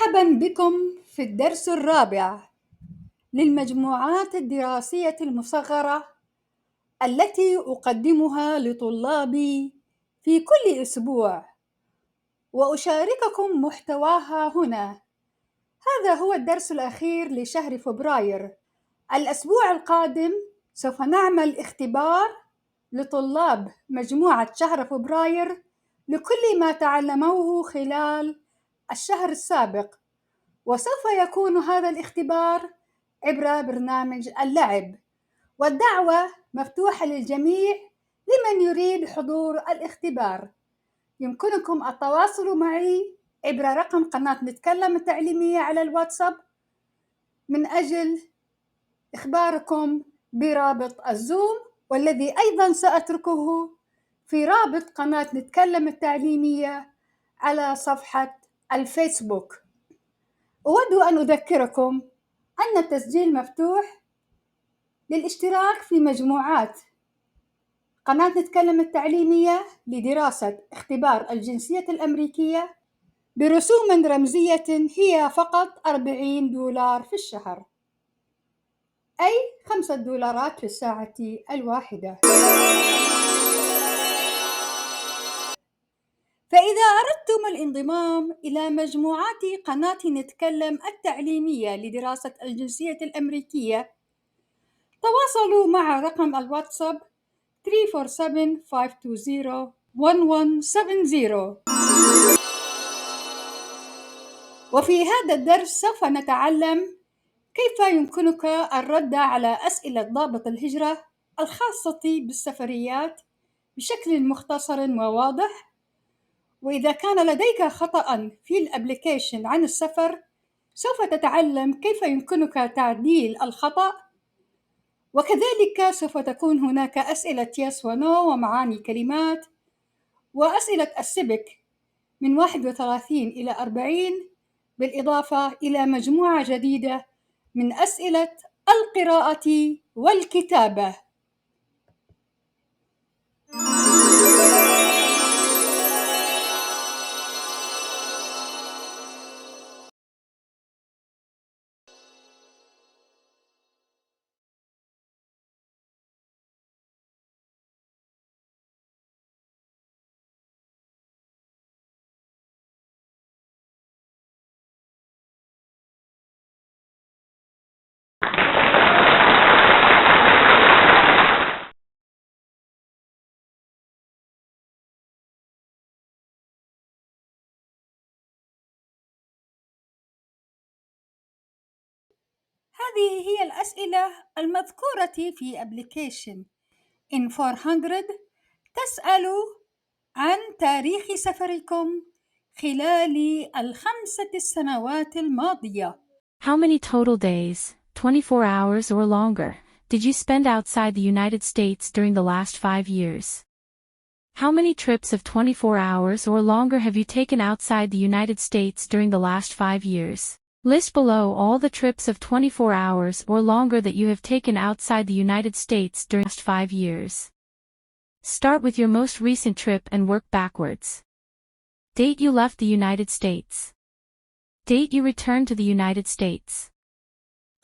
مرحبا بكم في الدرس الرابع للمجموعات الدراسية المصغرة التي أقدمها لطلابي في كل أسبوع، وأشارككم محتواها هنا. هذا هو الدرس الأخير لشهر فبراير. الأسبوع القادم سوف نعمل اختبار لطلاب مجموعة شهر فبراير لكل ما تعلموه خلال الشهر السابق، وسوف يكون هذا الاختبار عبر برنامج اللعب، والدعوة مفتوحة للجميع لمن يريد حضور الاختبار. يمكنكم التواصل معي عبر رقم قناة نتكلم التعليمية على الواتساب من أجل إخباركم برابط الزوم، والذي أيضا سأتركه في رابط قناة نتكلم التعليمية على صفحة الفيسبوك. أود أن أذكركم أن التسجيل مفتوح للاشتراك في مجموعات قناة نتكلم التعليمية لدراسة اختبار الجنسية الامريكية برسوم رمزية هي فقط $40 في الشهر، أي $5 في الساعة الواحدة. فإذا أردتم الانضمام إلى مجموعات قناة نتكلم التعليمية لدراسة الجنسية الأمريكية، تواصلوا مع رقم الواتساب 347-520-1170. وفي هذا الدرس سوف نتعلم كيف يمكنك الرد على أسئلة ضابط الهجرة الخاصة بالسفريات بشكل مختصر وواضح. وإذا كان لديك خطأ في الأبليكيشن عن السفر، سوف تتعلم كيف يمكنك تعديل الخطأ. وكذلك سوف تكون هناك أسئلة يس ونو ومعاني كلمات، وأسئلة السبك من 31 إلى 40، بالإضافة إلى مجموعة جديدة من أسئلة القراءة والكتابة. هذه هي الأسئلة المذكورة في أبليكيشن إن 400. تسأل عن تاريخ سفركم خلال ال5 سنوات الماضية. How many total days, 24 hours or longer, did you spend outside the United States during the last 5 years? How many trips of 24 hours or longer have you taken outside the United States during the last 5 years? List below all the trips of 24 hours or longer that you have taken outside the United States during the last 5 years. Start with your most recent trip and work backwards. Date you left the United States. Date you returned to the United States.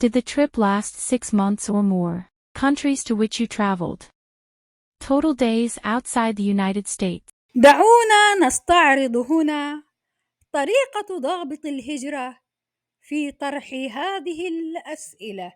Did the trip last 6 months or more? Countries to which you traveled. Total days outside the United States. دعونا نستعرض هنا طريقة ضابط الهجرة في طرح هذه الأسئلة،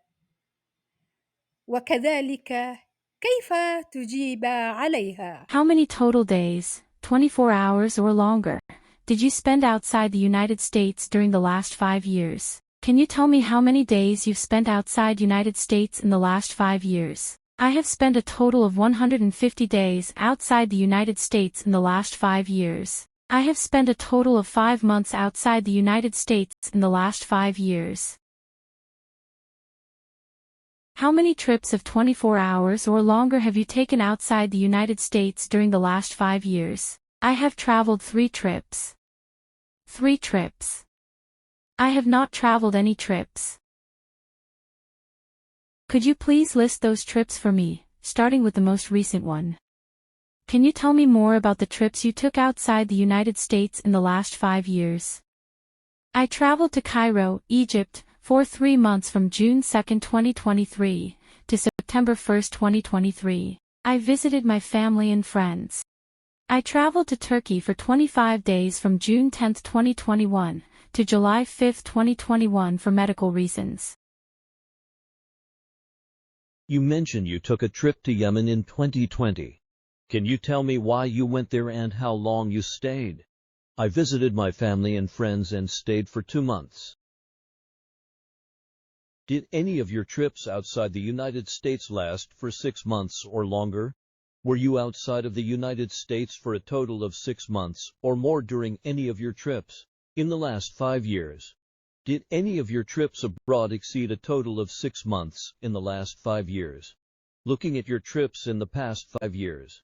وكذلك كيف تجيب عليها. How many total days, 24 hours or longer, did you spend outside the United States during the last 5 years? Can you tell me how many days you've spent outside United States in the last 5 years? I have spent a total of 150 days outside the United States in the last 5 years. I have spent a total of 5 months outside the United States in the last 5 years. How many trips of 24 hours or longer have you taken outside the United States during the last 5 years? I have traveled 3 trips. 3 trips. I have not traveled any trips. Could you please list those trips for me, starting with the most recent one? Can you tell me more about the trips you took outside the United States in the last 5 years? I traveled to Cairo, Egypt, for 3 months from June 2, 2023, to September 1, 2023. I visited my family and friends. I traveled to Turkey for 25 days from June 10, 2021, to July 5, 2021 for medical reasons. You mentioned you took a trip to Yemen in 2020. Can you tell me why you went there and how long you stayed? I visited my family and friends and stayed for 2 months. Did any of your trips outside the United States last for 6 months or longer? Were you outside of the United States for a total of 6 months or more during any of your trips in the last 5 years? Did any of your trips abroad exceed a total of 6 months in the last 5 years? Looking at your trips in the past 5 years,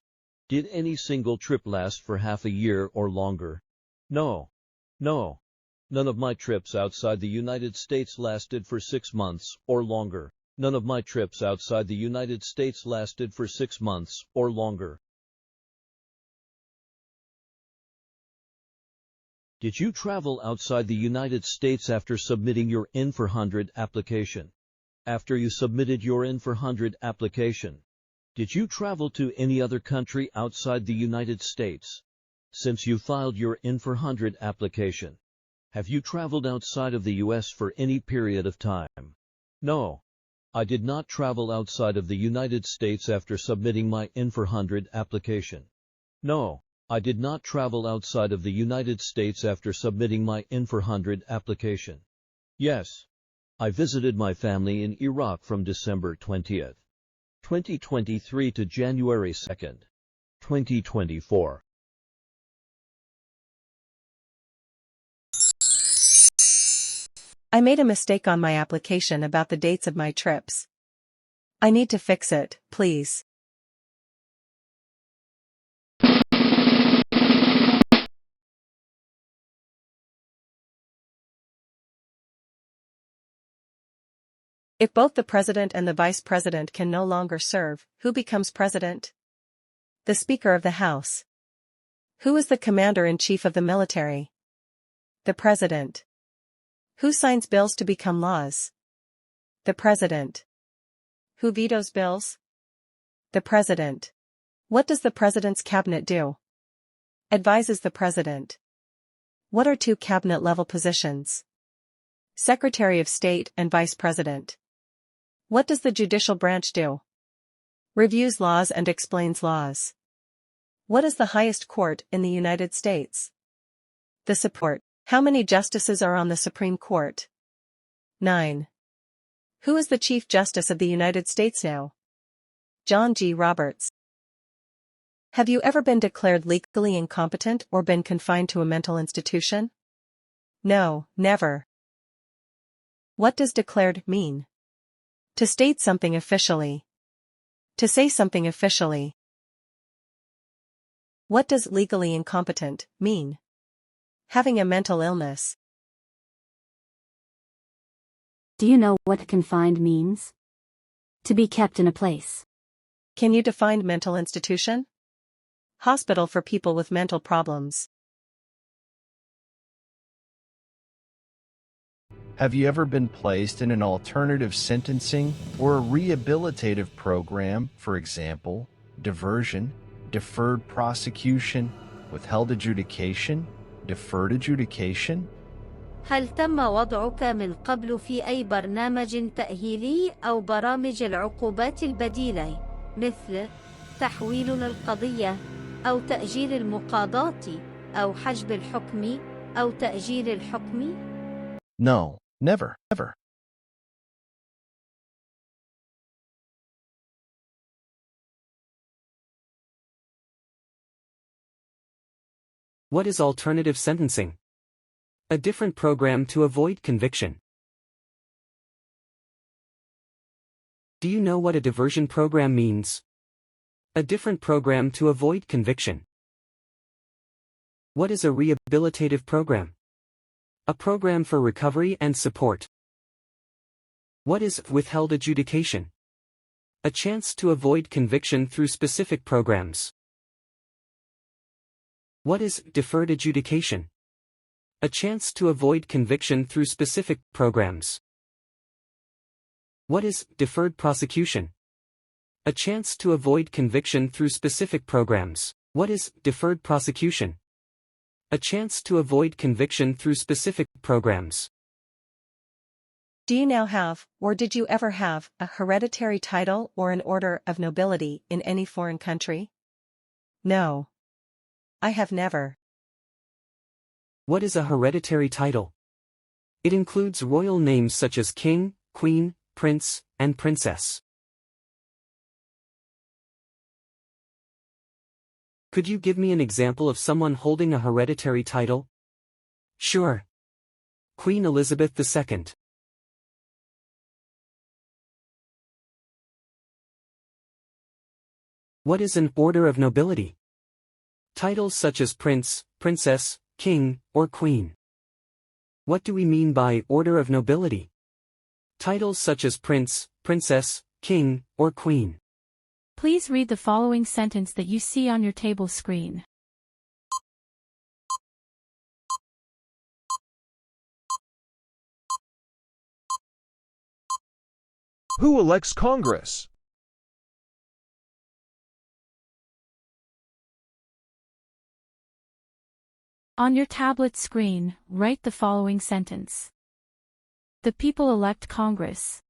did any single trip last for half a year or longer? No. No. None of my trips outside the United States lasted for 6 months or longer. None of my trips outside the United States lasted for 6 months or longer. Did you travel outside the United States after submitting your In400 application? After you submitted your In400 application, did you travel to any other country outside the United States? Since you filed your In400 application, have you traveled outside of the U.S. for any period of time? No. I did not travel outside of the United States after submitting my In400 application. No. I did not travel outside of the United States after submitting my In400 application. Yes. I visited my family in Iraq from December 20th, 2023 to January 2nd, 2024. I made a mistake on my application about the dates of my trips. I need to fix it, please. If both the president and the vice president can no longer serve, who becomes president? The Speaker of the House. Who is the commander-in-chief of the military? The president. Who signs bills to become laws? The president. Who vetoes bills? The president. What does the president's cabinet do? Advises the president. What are 2 cabinet-level positions? Secretary of State and Vice President. What does the judicial branch do? Reviews laws and explains laws. What is the highest court in the United States? The Supreme Court. How many justices are on the Supreme Court? 9. Who is the Chief Justice of the United States now? John G. Roberts. Have you ever been declared legally incompetent or been confined to a mental institution? No, never. What does declared mean? To state something officially. To say something officially. What does legally incompetent mean? Having a mental illness. Do you know what confined means? To be kept in a place. Can you define mental institution? Hospital for people with mental problems. Have you ever been placed in an alternative sentencing or a rehabilitative program, for example, diversion, deferred prosecution, withheld adjudication, deferred adjudication? هل تم وضعك من قبل في أي برنامج تأهيلي أو برامج العقوبات البديلة مثل تحويل للقضية أو تأجيل المقاضاة أو حجب الحكم أو تأجيل الحكم؟ No, never, never. What is alternative sentencing? A different program to avoid conviction. Do you know what a diversion program means? A different program to avoid conviction. What is a rehabilitative program? A program for recovery and support. What is withheld adjudication? A chance to avoid conviction through specific programs. What is deferred adjudication? A chance to avoid conviction through specific programs. What is deferred prosecution? A chance to avoid conviction through specific programs. What is deferred prosecution? A chance to avoid conviction through specific programs. Do you now have, or did you ever have, a hereditary title or an order of nobility in any foreign country? No. I have never. What is a hereditary title? It includes royal names such as king, queen, prince, and princess. Could you give me an example of someone holding a hereditary title? Sure. Queen Elizabeth II. What is an order of nobility? Titles such as prince, princess, king, or queen. What do we mean by order of nobility? Titles such as prince, princess, king, or queen. Please read the following sentence that you see on your table screen. Who elects Congress? On your tablet screen, write the following sentence. The people elect Congress.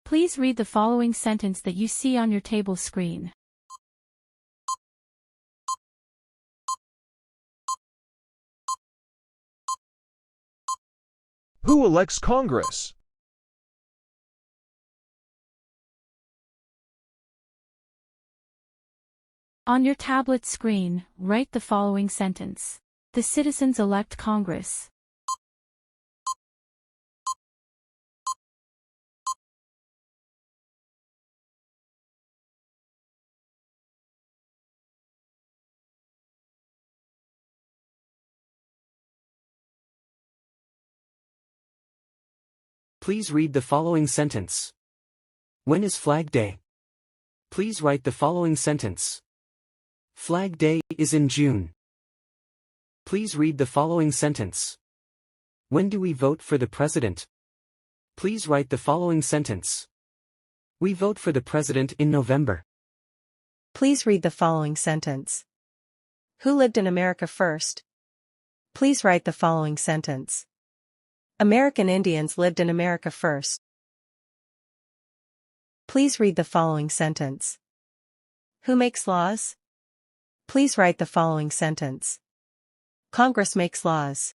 Please read the following sentence that you see on your table screen. Who elects Congress? On your tablet screen, write the following sentence. The citizens elect Congress. Please read the following sentence. When is Flag Day? Please write the following sentence. Flag Day is in June. Please read the following sentence. When do we vote for the president? Please write the following sentence. We vote for the president in November. Please read the following sentence. Who lived in America first? Please write the following sentence. American Indians lived in America first. Please read the following sentence. Who makes laws? Please write the following sentence. Congress makes laws.